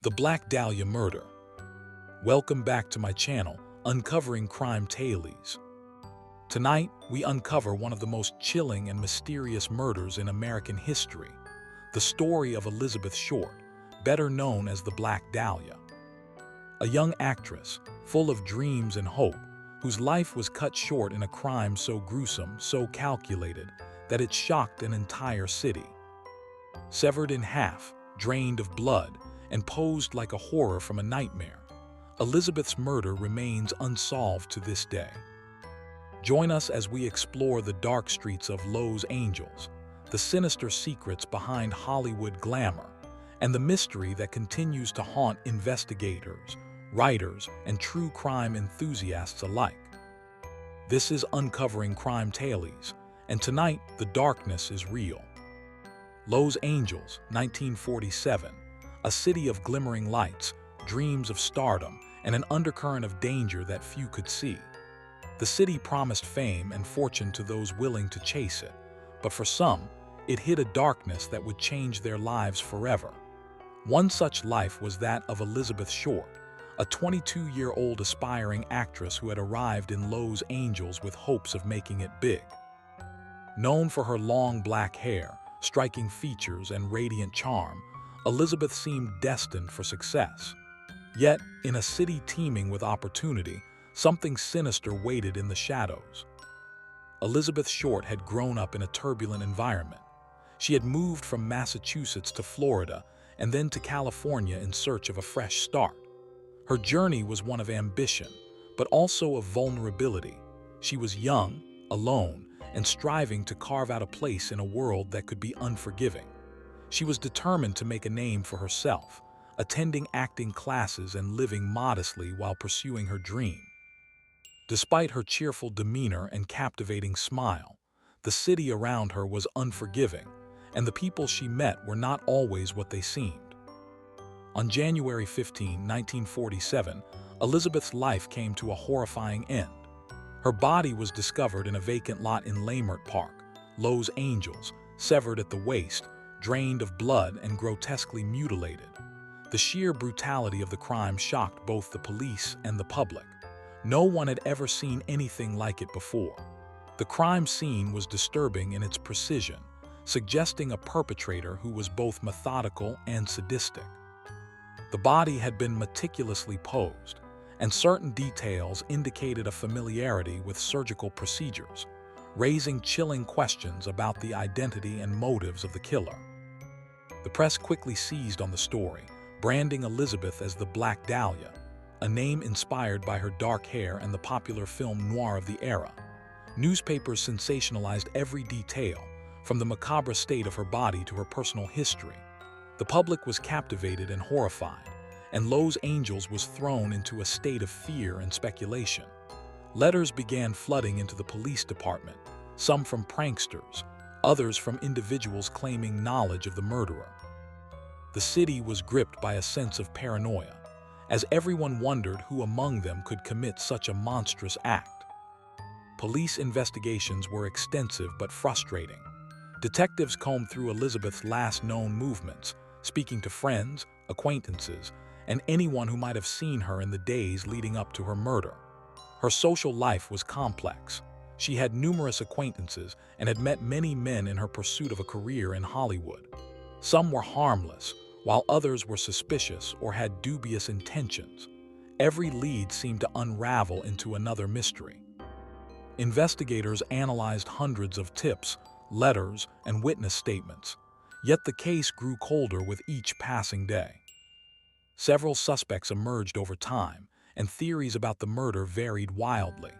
The Black Dahlia Murder. Welcome back to my channel, Uncovering Crime Tales. Tonight, we uncover one of the most chilling and mysterious murders in American history, the story of Elizabeth Short, better known as the Black Dahlia. A young actress, full of dreams and hope, whose life was cut short in a crime so gruesome, so calculated, that it shocked an entire city. Severed in half, drained of blood, and posed like a horror from a nightmare, Elizabeth's murder remains unsolved to this day. Join us as we explore the dark streets of Los Angeles, the sinister secrets behind Hollywood glamour, and the mystery that continues to haunt investigators, writers, and true crime enthusiasts alike. This is Uncovering Crime Tales, and tonight the darkness is real. Los Angeles, 1947, a city of glimmering lights, dreams of stardom, and an undercurrent of danger that few could see. The city promised fame and fortune to those willing to chase it, but for some, it hid a darkness that would change their lives forever. One such life was that of Elizabeth Short, a 22-year-old aspiring actress who had arrived in Los Angeles with hopes of making it big. Known for her long black hair, striking features, and radiant charm, Elizabeth seemed destined for success. Yet, in a city teeming with opportunity, something sinister waited in the shadows. Elizabeth Short had grown up in a turbulent environment. She had moved from Massachusetts to Florida and then to California in search of a fresh start. Her journey was one of ambition, but also of vulnerability. She was young, alone, and striving to carve out a place in a world that could be unforgiving. She was determined to make a name for herself, attending acting classes and living modestly while pursuing her dream. Despite her cheerful demeanor and captivating smile, the city around her was unforgiving, and the people she met were not always what they seemed. On January 15, 1947, Elizabeth's life came to a horrifying end. Her body was discovered in a vacant lot in Leimert Park, Los Angeles, severed at the waist, drained of blood, and grotesquely mutilated. The sheer brutality of the crime shocked both the police and the public. No one had ever seen anything like it before. The crime scene was disturbing in its precision, suggesting a perpetrator who was both methodical and sadistic. The body had been meticulously posed, and certain details indicated a familiarity with surgical procedures, raising chilling questions about the identity and motives of the killer. The press quickly seized on the story, branding Elizabeth as the Black Dahlia, a name inspired by her dark hair and the popular film noir of the era. Newspapers sensationalized every detail, from the macabre state of her body to her personal history. The public was captivated and horrified, and Los Angeles was thrown into a state of fear and speculation. Letters began flooding into the police department, some from pranksters, others from individuals claiming knowledge of the murderer. The city was gripped by a sense of paranoia, as everyone wondered who among them could commit such a monstrous act. Police investigations were extensive but frustrating. Detectives combed through Elizabeth's last known movements, speaking to friends, acquaintances, and anyone who might have seen her in the days leading up to her murder. Her social life was complex. She had numerous acquaintances and had met many men in her pursuit of a career in Hollywood. Some were harmless, while others were suspicious or had dubious intentions. Every lead seemed to unravel into another mystery. Investigators analyzed hundreds of tips, letters, and witness statements, yet the case grew colder with each passing day. Several suspects emerged over time, and theories about the murder varied wildly.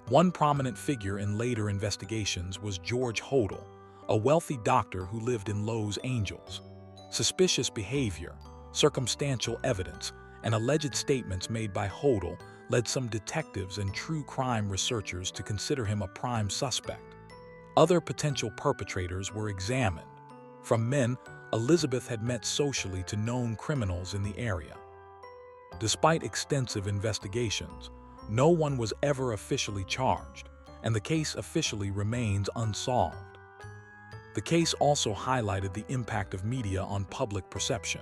One prominent figure in later investigations was George Hodel, a wealthy doctor who lived in Los Angeles. Suspicious behavior, circumstantial evidence, and alleged statements made by Hodel led some detectives and true crime researchers to consider him a prime suspect. Other potential perpetrators were examined. From men Elizabeth had met socially to known criminals in the area. Despite extensive investigations, no one was ever officially charged, and the case officially remains unsolved. The case also highlighted the impact of media on public perception.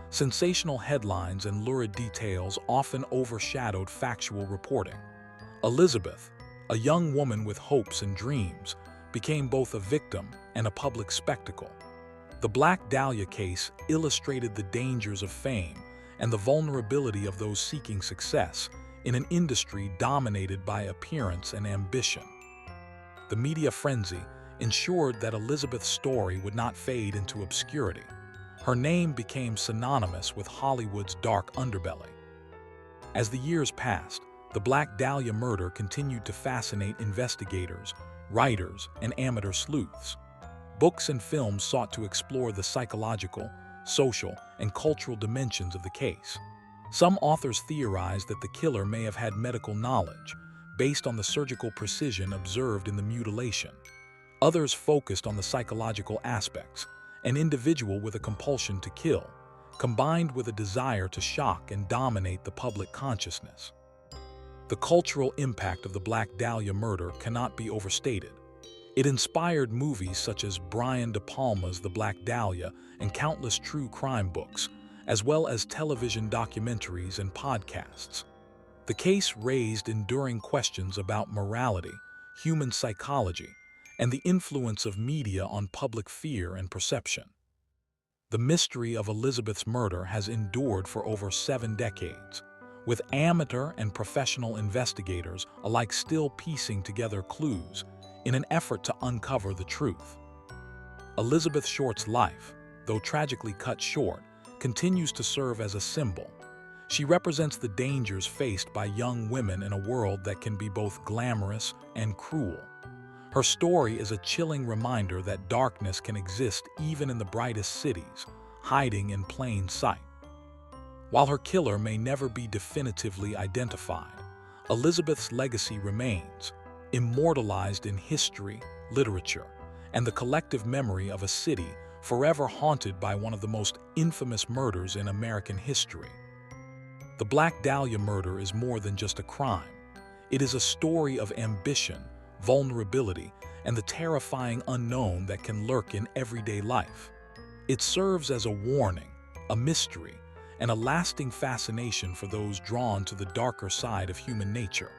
Sensational headlines and lurid details often overshadowed factual reporting. Elizabeth, a young woman with hopes and dreams, became both a victim and a public spectacle. The Black Dahlia case illustrated the dangers of fame and the vulnerability of those seeking success in an industry dominated by appearance and ambition. The media frenzy ensured that Elizabeth's story would not fade into obscurity. Her name became synonymous with Hollywood's dark underbelly. As the years passed, the Black Dahlia murder continued to fascinate investigators, writers, and amateur sleuths. Books and films sought to explore the psychological, social, and cultural dimensions of the case. Some authors theorized that the killer may have had medical knowledge, based on the surgical precision observed in the mutilation. Others focused on the psychological aspects, an individual with a compulsion to kill, combined with a desire to shock and dominate the public consciousness. The cultural impact of the Black Dahlia murder cannot be overstated. It inspired movies such as Brian De Palma's The Black Dahlia and countless true crime books, as well as television documentaries and podcasts. The case raised enduring questions about morality, human psychology, and the influence of media on public fear and perception. The mystery of Elizabeth's murder has endured for over 7 decades, with amateur and professional investigators alike still piecing together clues in an effort to uncover the truth. Elizabeth Short's life, though tragically cut short, continues to serve as a symbol. She represents the dangers faced by young women in a world that can be both glamorous and cruel. Her story is a chilling reminder that darkness can exist even in the brightest cities, hiding in plain sight. While her killer may never be definitively identified, Elizabeth's legacy remains, immortalized in history, literature, and the collective memory of a city forever haunted by one of the most infamous murders in American history. The Black Dahlia murder is more than just a crime. It is a story of ambition, vulnerability, and the terrifying unknown that can lurk in everyday life. It serves as a warning, a mystery, and a lasting fascination for those drawn to the darker side of human nature.